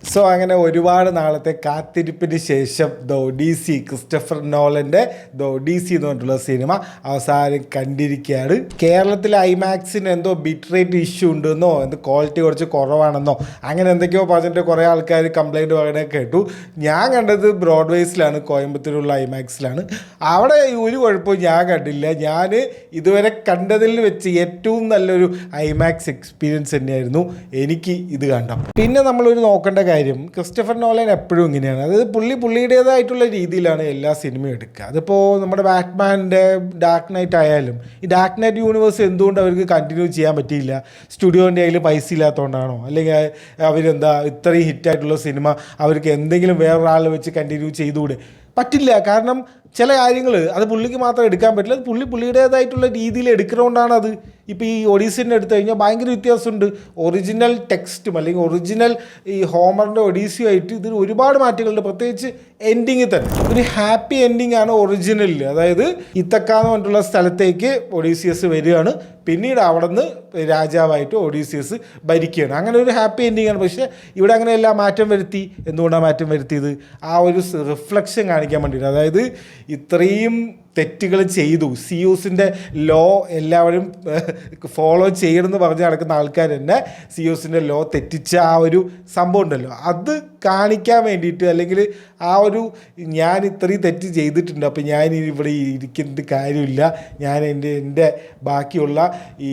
So അങ്ങനെ ഒരുപാട് നാളത്തെ കാത്തിരിപ്പിന് ശേഷം ദ ഒഡീസി ക്രിസ്റ്റഫർ നോളൻ്റെ ദ ഒഡീസി എന്ന് പറഞ്ഞിട്ടുള്ള സിനിമ അവസാനം കണ്ടിരിക്കുകയാണ്. കേരളത്തിലെ ഐമാക്സിന് എന്തോ ബിറ്റ് റേറ്റ് ഇഷ്യൂ ഉണ്ടെന്നോ എന്തോ ക്വാളിറ്റി കുറച്ച് കുറവാണെന്നോ അങ്ങനെ എന്തൊക്കെയോ പറഞ്ഞിട്ട് കുറേ ആൾക്കാർ കംപ്ലൈൻറ്റ് പറയാനൊക്കെ കേട്ടു. ഞാൻ കണ്ടത് ബ്രോഡ്വേസിലാണ്, കോയമ്പത്തൂരുള്ള ഐമാക്സിലാണ്. അവിടെ ഒരു കുഴപ്പവും ഞാൻ കണ്ടില്ല. ഞാൻ ഇതുവരെ കണ്ടതിൽ വെച്ച് ഏറ്റവും നല്ലൊരു ഐമാക്സ് എക്സ്പീരിയൻസ് തന്നെയായിരുന്നു എനിക്ക് ഇത് കണ്ടപ്പോൾ. പിന്നെ നമ്മളൊരു നോക്കേണ്ട കാര്യം, ക്രിസ്റ്റഫർ നോളൻ എപ്പോഴും ഇങ്ങനെയാണ്. അതായത് പുള്ളിയുടേതായിട്ടുള്ള രീതിയിലാണ് എല്ലാ സിനിമയും എടുക്കുക. അതിപ്പോൾ നമ്മുടെ ബാറ്റ്മാൻ്റെ ഡാർക്ക് നൈറ്റ് ആയാലും ഈ ഡാർക്ക് നൈറ്റ് യൂണിവേഴ്സ് എന്തുകൊണ്ട് അവർക്ക് കണ്ടിന്യൂ ചെയ്യാൻ പറ്റിയില്ല? സ്റ്റുഡിയോൻ്റെ കയ്യിൽ പൈസ ഇല്ലാത്തതുകൊണ്ടാണോ? അല്ലെങ്കിൽ അവരെന്താ ഇത്രയും ഹിറ്റായിട്ടുള്ള സിനിമ അവർക്ക് എന്തെങ്കിലും വേറൊരാൾ വെച്ച് കണ്ടിന്യൂ ചെയ്തുകൂടെ? പറ്റില്ല. കാരണം ചില കാര്യങ്ങൾ അത് പുള്ളിക്ക് മാത്രം എടുക്കാൻ പറ്റില്ല. അത് പുള്ളിയുടേതായിട്ടുള്ള രീതിയിൽ എടുക്കുന്നതുകൊണ്ടാണ് അത്. ഇപ്പോൾ ഈ ഒഡീസിൻ്റെ എടുത്തു കഴിഞ്ഞാൽ ഭയങ്കര വ്യത്യാസമുണ്ട്. ഒറിജിനൽ ടെക്സ്റ്റും അല്ലെങ്കിൽ ഒറിജിനൽ ഈ ഹോമറിൻ്റെ ഒഡീസിയുമായിട്ട് ഇതിൽ ഒരുപാട് മാറ്റങ്ങളുണ്ട്. പ്രത്യേകിച്ച് എൻഡിങ്ങിൽ തന്നെ ഒരു ഹാപ്പി എൻഡിങ് ആണ് ഒറിജിനലിൽ. അതായത് ഇത്തക്ക എന്ന് പറഞ്ഞിട്ടുള്ള സ്ഥലത്തേക്ക് ഒഡീസിയസ് വരികയാണ്, പിന്നീട് അവിടെ നിന്ന് രാജാവായിട്ട് ഒഡീസിയസ് ഭരിക്കുകയാണ്. അങ്ങനെ ഒരു ഹാപ്പി എൻഡിങ് ആണ്. പക്ഷേ ഇവിടെ അങ്ങനെയെല്ലാം മാറ്റം വരുത്തി. എന്തുകൊണ്ടാണ് മാറ്റം വരുത്തിയത്? ആ ഒരു റിഫ്ലക്ഷൻ കാണിക്കാൻ വേണ്ടിയിട്ട്. അതായത് ഇത്രയും തെറ്റുകൾ ചെയ്തു, സിയൂസിൻ്റെ ലോ എല്ലാവരും ഫോളോ ചെയ്യണമെന്ന് പറഞ്ഞ് നടക്കുന്ന ആൾക്കാർ തന്നെ സിയൂസിൻ്റെ ലോ തെറ്റിച്ച ആ ഒരു സംഭവം ഉണ്ടല്ലോ, അത് കാണിക്കാൻ വേണ്ടിയിട്ട്, അല്ലെങ്കിൽ ആ ഒരു ഞാൻ ഇത്രയും തെറ്റ് ചെയ്തിട്ടുണ്ട്, അപ്പോൾ ഞാൻ ഇവിടെ ഇരിക്കേണ്ട കാര്യമില്ല, ഞാൻ എൻ്റെ ബാക്കിയുള്ള ഈ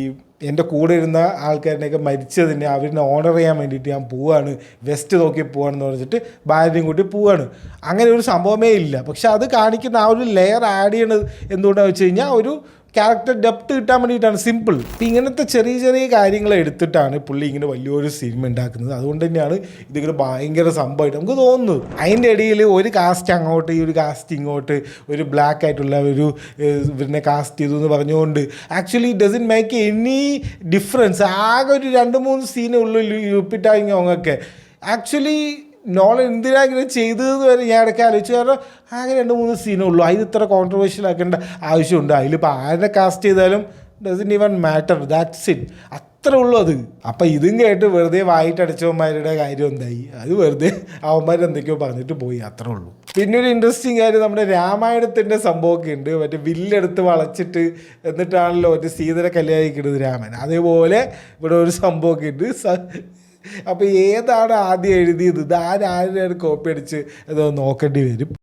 എൻ്റെ കൂടെ ഇരുന്ന ആൾക്കാരിനെയൊക്കെ മരിച്ചതിനെ അവരിനെ ഓണർ ചെയ്യാൻ വേണ്ടിയിട്ട് ഞാൻ പോവുകയാണ്, വെസ്റ്റ് നോക്കി പോവുകയാണെന്ന് പറഞ്ഞിട്ട് ഭാര്യയും കൂട്ടി പോവുകയാണ്. അങ്ങനെ ഒരു സംഭവമേ ഇല്ല. പക്ഷെ അത് കാണിക്കുന്ന ആ ഒരു ലെയർ ആഡ് ചെയ്യണത് എന്തുകൊണ്ടാണെന്ന് വെച്ച് കഴിഞ്ഞാൽ ഒരു ക്യാരക്ടർ ഡെപ്ത് കിട്ടാൻ വേണ്ടിയിട്ടാണ്. സിമ്പിൾ. ഇപ്പം ഇങ്ങനത്തെ ചെറിയ ചെറിയ കാര്യങ്ങൾ എടുത്തിട്ടാണ് പുള്ളി ഇങ്ങനെ വലിയൊരു സിനിമ ഉണ്ടാക്കുന്നത്. അതുകൊണ്ട് തന്നെയാണ് ഇതിങ്ങനെ ഭയങ്കര സംഭവമായിട്ട് നമുക്ക് തോന്നുന്നത്. അതിൻ്റെ ഇടയിൽ ഒരു കാസ്റ്റ് അങ്ങോട്ട്, ഈ ഒരു കാസ്റ്റ് ഇങ്ങോട്ട്, ഒരു ബ്ലാക്ക് ആയിട്ടുള്ള ഒരു ഇവരിനെ കാസ്റ്റ് ചെയ്തു എന്ന് പറഞ്ഞുകൊണ്ട് actually doesn't make any difference. ആകെ ഒരു 2-3 സീനേ ഉള്ളൂ ലുപ്പിട്ടാണെങ്കിൽ അവങ്ങൊക്കെ. ആക്ച്വലി നോളൻ എന്തിനാ ഇങ്ങനെ ചെയ്തതെന്ന് വരെ ഞാൻ ഇടയ്ക്ക് ആലോചിച്ചു. കാരണം ആകെ 2-3 സീനേ ഉള്ളൂ, അതിന് ഇത്ര കോൺട്രവേഴ്ഷ്യൽ ആക്കേണ്ട ആവശ്യമുണ്ട്? അതിലിപ്പോൾ ആരെ കാസ്റ്റ് ചെയ്താലും doesn't even matter, that's it, അത്രേ ഉള്ളൂ അത്. അപ്പം ഇതും കേട്ട് വെറുതെ വായിട്ടടിച്ചവന്മാരുടെ കാര്യം എന്തായി? അത് വെറുതെ അവന്മാർ എന്തൊക്കെയോ പറഞ്ഞിട്ട് പോയി, അത്രേ ഉള്ളൂ. പിന്നെ ഒരു ഇൻട്രസ്റ്റിംഗ് കാര്യം, നമ്മുടെ രാമായണത്തിൻ്റെ സംഭവമൊക്കെ ഉണ്ട്. മറ്റേ വില്ലെടുത്ത് വളച്ചിട്ട് എന്നിട്ടാണല്ലോ മറ്റേ സീതനെ കല്യാണിക്കുന്നത് രാമൻ. അതേപോലെ ഇവിടെ ഒരു സംഭവമൊക്കെ ഉണ്ട്. അപ്പോൾ ഏതാണ് ആദ്യം എഴുതിയത്, ഇത് ആരാണ് കോപ്പി അടിച്ച് അത് നോക്കേണ്ടി വരും.